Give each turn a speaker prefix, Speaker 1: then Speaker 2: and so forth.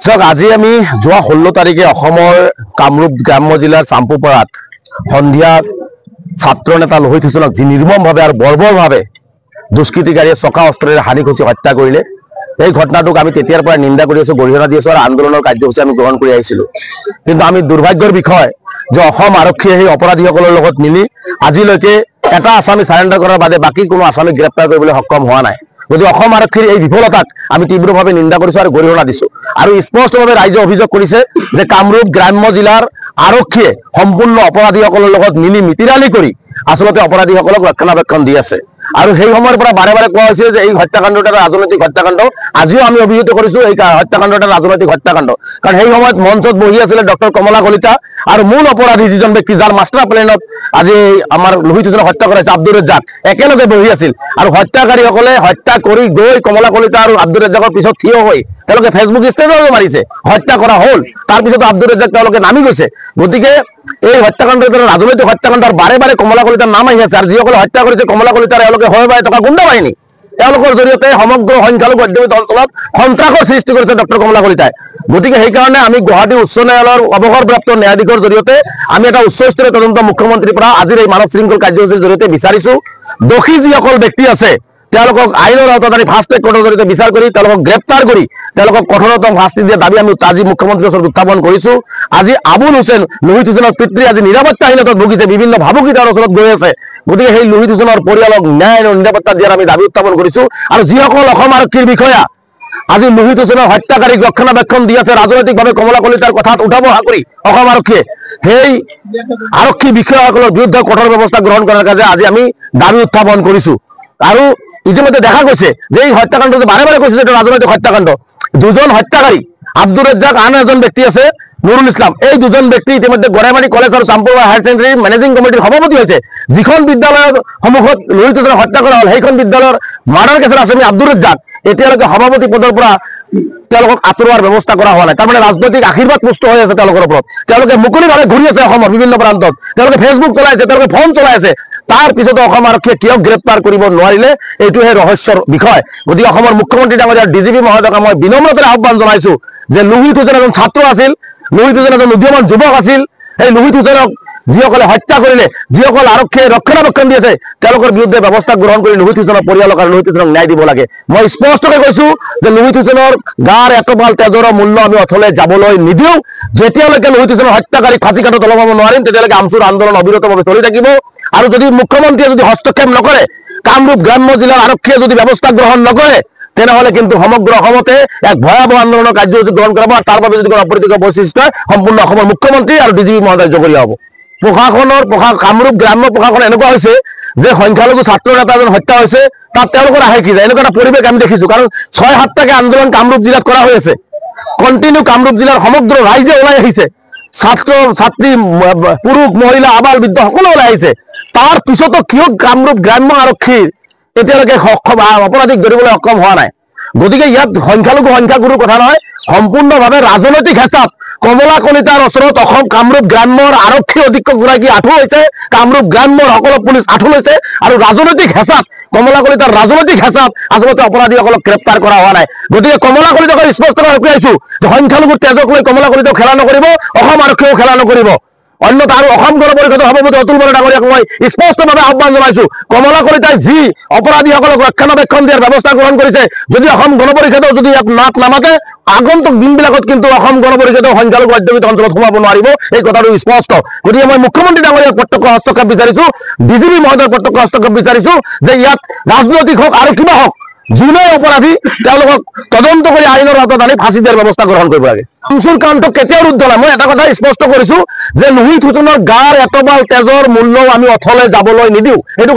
Speaker 1: চাওক আজি আমি যোৱা 16 তাৰিখে অসমৰ কামৰূপ গ্ৰাম্য জিলাৰ চাম্পুপাৰাত সন্ধিয়া ছাত্ৰ নেতা লোহিত হুছেইনক যি নিৰ্মমভাৱে আৰু বৰ্বৰভাৱে দুষ্কৃতিকাৰীয়ে চকা অস্ত্ৰেৰে হানি খুচি হত্যা কৰিলে। এই ঘটনাটোক আমি তেতিয়াৰ পৰা নিন্দা কৰি আছো, গৰিহণা দি আছো আৰু আন্দোলনৰ কাৰ্যসূচী আমি গ্ৰহণ কৰি আহিছিলো। কিন্তু আমি দুৰ্ভাগ্যৰ বিষয় যে অসম আৰক্ষীয়ে সেই অপৰাধীসকলৰ লগত মিলি আজিলৈকে এটা আসামী সাৰেণ্ডাৰ কৰাৰ বাদে বাকী কোনো আসামীক গ্ৰেপ্তাৰ কৰিবলৈ সক্ষম হোৱা নাই। গতিকে অসম আৰক্ষীৰ এই বিফলতাক আমি তীব্ৰভাৱে নিন্দা কৰিছো আৰু গৰিহণা দিছো। আৰু স্পষ্টভাৱে ৰাইজে অভিযোগ কৰিছে যে কামৰূপ গ্ৰাম্য জিলাৰ আৰক্ষীয়ে সম্পূৰ্ণ অপৰাধীসকলৰ লগত মিলি মিতিৰালি কৰি আচলতে অপৰাধীসকলক ৰক্ষণাবেক্ষণ দি আছে। আৰু সেই সময়ৰ পৰা বাৰে বাৰে কোৱা হৈছে যে এই হত্যাকাণ্ডটো এটা ৰাজনৈতিক হত্যাকাণ্ড। আজিও আমি অভিহিত কৰিছো এই হত্যাকাণ্ড এটা ৰাজনৈতিক হত্যাকাণ্ড, কাৰণ সেই সময়ত মঞ্চত বহি আছিলে ডক্টৰ কমলা কলিতা আৰু মূল অপৰাধী যিজন ব্যক্তি যাৰ মাষ্টাৰ প্লেনত আজি আমাৰ লোহিত হুছেইনক হত্যা কৰাইছে আব্দুৰ ৰেজ্জাক একেলগে বহি আছিল। আৰু হত্যাকাৰীসকলে হত্যা কৰি গৈ কমলা কলিতা আৰু আব্দুৰ ৰেজ্জাকৰ পিছত থিয় হৈ তেওঁলোকে ফেচবুক ষ্টেটাছো মাৰিছে, হত্যা কৰা হ'ল। তাৰপিছত আব্দুৰ ৰেজ্জাক তেওঁলোকে নামি গৈছে। গতিকে এই হত্যাকাণ্ড ৰাজনৈতিক হত্যাকাণ্ড বাৰে বাৰে কমলা কলিতাৰ নাম আহি আছে। আৰু যিসকলে হত্যা কৰিছে কমলা কলিতাৰ এওঁলোকে হয় বাই থকা গুণ্ডা বাহিনী, তেওঁলোকৰ জৰিয়তে সমগ্ৰ সংখ্যালঘু অধ্যুষিত অঞ্চলত সন্ত্ৰাসৰ সৃষ্টি কৰিছে ডক্টৰ কমলা কলিতাই। গতিকে সেইকাৰণে আমি গুৱাহাটী উচ্চ ন্যায়ালয়ৰ অৱসৰপ্ৰাপ্ত ন্যায়াধীশৰ জৰিয়তে আমি এটা উচ্চস্তৰীয় তদন্ত মুখ্যমন্ত্ৰীৰ পৰা আজিৰ এই মানৱ শৃংখল কাৰ্যসূচীৰ জৰিয়তে বিচাৰিছো। দোষী যিসকল ব্যক্তি আছে তেওঁলোকক আইনৰ আওতাত আনি ফাষ্ট ট্ৰেক কোৰ্টৰ জৰিয়তে বিচাৰ কৰি তেওঁলোকক গ্ৰেপ্তাৰ কৰি তেওঁলোকক কঠোৰতম শাস্তি দিয়াৰ দাবী আমি আজি মুখ্যমন্ত্ৰীৰ ওচৰত উত্থাপন কৰিছো। আজি আবুল হুছেইন লোহিত হুছেইনৰ পিতৃ আজি নিৰাপত্তাহীনতাত ভুগিছে, বিভিন্ন ভাবুকিতাৰ ওচৰত গৈ আছে। গতিকে সেই লোহিত হুছেইনৰ পৰিয়ালক ন্যায় আৰু নিৰাপত্তা দিয়াৰ আমি দাবী উত্থাপন কৰিছো। আৰু যিসকল অসম আৰক্ষীৰ বিষয়া আজি লোহিত হুছেইনৰ হত্যাকাৰীক ৰক্ষণাবেক্ষণ দি আছে ৰাজনৈতিকভাৱে কমলা কলিতাৰ কথাত উঠাব কৰি অসম আৰক্ষীয়ে সেই আৰক্ষী বিষয়াসকলৰ বিৰুদ্ধে কঠোৰ ব্যৱস্থা গ্ৰহণ কৰাৰ কাৰণে আজি আমি দাবী উত্থাপন কৰিছো। আৰু ইতিমধ্যে দেখা গৈছে যে এই হত্যাকাণ্ড বাৰে বাৰে কৈছে যে এটা ৰাজনৈতিক হত্যাকাণ্ড। দুজন হত্যাকাৰী আব্দুৰ ৰেজ্জাক, আন এজন ব্যক্তি আছে নুৰুল ইছলাম, এই দুজন ব্যক্তি ইতিমধ্যে গড়েমাৰী কলেজ আৰু চাম্পুপাৰা হায়াৰ ছেকেণ্ডেৰী মেনেজিং কমিটিৰ সভাপতি হৈছে। যিখন বিদ্যালয়ৰ সন্মুখত লোহিত হুছেইনক হত্যা কৰা হ'ল সেইখন বিদ্যালয়ৰ মাৰ্ডাৰ কেছৰ আসামী আব্দুৰ ৰেজ্জাক এতিয়ালৈকে সভাপতি পদৰ পৰা তেওঁলোকক আঁতৰোৱাৰ ব্যৱস্থা কৰা হোৱা নাই। তাৰমানে ৰাজনৈতিক আশীৰ্বাদ পুষ্ট হৈ আছে তেওঁলোকৰ ওপৰত। তেওঁলোকে মুকলিভাৱে ঘূৰি আছে অসমৰ বিভিন্ন প্ৰান্তত, তেওঁলোকে ফেচবুক চলাইছে, তেওঁলোকে ফোন চলাই আছে। তাৰ পিছতো অসম আৰক্ষীয়ে কিয় গ্ৰেপ্তাৰ কৰিব নোৱাৰিলে এইটোহে ৰহস্যৰ বিষয়। গতিকে অসমৰ মুখ্যমন্ত্ৰী ডাঙৰীয়া ডিজিপি মহোদয়ক মই বিনম্ৰতাৰে আহ্বান জনাইছো যে লোহিত হুছেইন এজন ছাত্ৰ আছিল, লোহিত হুছেইন এজন উদীয়মান যুৱক আছিল। এই লোহিত হুছেইনক যিসকলে হত্যা কৰিলে, যিসকল আৰক্ষীয়ে ৰক্ষণাবেক্ষণ দি আছে তেওঁলোকৰ বিৰুদ্ধে ব্যৱস্থা গ্ৰহণ কৰি লোহিত হুছেইনৰ পৰিয়ালক আৰু লোহিত হুছেইনক ন্যায় দিব লাগে। মই স্পষ্টকৈ কৈছো যে লোহিত হুছেইনৰ গাৰ এটোপাল তেজৰ মূল্য আমি অথলে যাবলৈ নিদিওঁ। যেতিয়ালৈকে লোহিত হুছেইনৰ হত্যাকাৰীক ফাঁচী কাঠত ওলাব নোৱাৰিম তেতিয়ালৈকে আমচুৰ আন্দোলন অবিৰতভাৱে চলি থাকিব। আৰু যদি মুখ্যমন্ত্ৰীয়ে যদি হস্তক্ষেপ নকৰে, কামৰূপ গ্ৰাম্য জিলাৰ আৰক্ষীয়ে যদি ব্যৱস্থা গ্ৰহণ নকৰে, তেনেহলে কিন্তু সমগ্ৰ অসমতে এক ভয়াৱহ আন্দোলনৰ কাৰ্যসূচী গ্ৰহণ কৰিব। আৰু তাৰ বাবে যদি কোনো অপ্ৰীতিকৰ পৰিস্থিতি হয় সম্পূৰ্ণ অসমৰ মুখ্যমন্ত্ৰী আৰু ডিজিপি মহোদয় জগৰীয়া হ'ব। কামৰূপ গ্ৰাম্য প্ৰশাসন এনেকুৱা হৈছে যে সংখ্যালঘু ছাত্ৰ নেতা এজন হত্যা হৈছে, তাত তেওঁলোকৰ আহে কি যায় এনেকুৱা এটা পৰিৱেশ আমি দেখিছো। কাৰণ 6-7টাকে আন্দোলন কামৰূপ জিলাত কৰা হৈ আছে, কণ্টিনিউ কামৰূপ জিলাৰ সমগ্ৰ ৰাইজে ওলাই আহিছে, ছাত্ৰ ছাত্ৰী পুৰুষ মহিলা আবাল বৃদ্ধ সকলো ওলাই আহিছে। তাৰ পিছতো কিয় কামৰূপ গ্ৰাম্য আৰক্ষীৰ এতিয়ালৈকে অপৰাধীক ধৰিবলৈ সক্ষম হোৱা নাই? গতিকে ইয়াত সংখ্যালঘু সংখ্যাগুৰুৰ কথা নহয়, সম্পূৰ্ণভাৱে ৰাজনৈতিক হেঁচাত কমলা কলিতাৰ ওচৰত অসম কামৰূপ গ্ৰাম্যৰ আৰক্ষী অধীক্ষকগৰাকী আঁঠু হৈছে, কামৰূপ গ্ৰাম্যৰ সকলো পুলিচ আঁঠু লৈছে। আৰু ৰাজনৈতিক হেঁচাত কমলা কলিতাৰ ৰাজনৈতিক হেঁচাত আচলতে অপৰাধীসকলক গ্ৰেপ্তাৰ কৰা হোৱা নাই। গতিকে কমলা কলিতাক স্পষ্টকৈ সকীয়াইছো যে সংখ্যালঘুৰ তেজক লৈ কমলা কলিতাক খেলা নকৰিব, অসম আৰক্ষীয়েও খেলা নকৰিব। অন্যথা আৰু অসম গণ পৰিষদৰ সভাপতি অতুল বৰা ডাঙৰীয়াক মই স্পষ্টভাৱে আহ্বান জনাইছো, কমলা কলিতাই যি অপৰাধীসকলক ৰক্ষণাবেক্ষণ দিয়াৰ ব্যৱস্থা গ্ৰহণ কৰিছে, যদি অসম গণ পৰিষদেও যদি ইয়াক মাত নামাতে আগন্তুক দিনবিলাকত কিন্তু অসম গণ পৰিষদেও সংখ্যালঘু অধ্যুষিত অঞ্চলত সোমাব নোৱাৰিব। এই কথাটো স্পষ্ট। গতিকে মই মুখ্যমন্ত্ৰী ডাঙৰীয়াক প্ৰত্যক্ষ হস্তক্ষেপ বিচাৰিছো, ডিজিপি মহোদয়ৰ প্ৰত্যক্ষ হস্তক্ষেপ বিচাৰিছো যে ইয়াত ৰাজনৈতিক হওক আৰু কিবা হওক যোনে অপৰাধী তেওঁলোকক তদন্ত কৰি আইনৰ আওতাত আনি ফাঁচি দিয়াৰ ব্যৱস্থা গ্ৰহণ কৰিব লাগে। আমচুৰ কাণ্ডক কেতিয়াও ৰুদ্ধ নাই। মই এটা কথা স্পষ্ট কৰিছো যে লোহিত হুছেইনৰ গাৰ এটোপাল তেজৰ মূল্যও আমি অথলে যাবলৈ নিদিওঁ। এইটো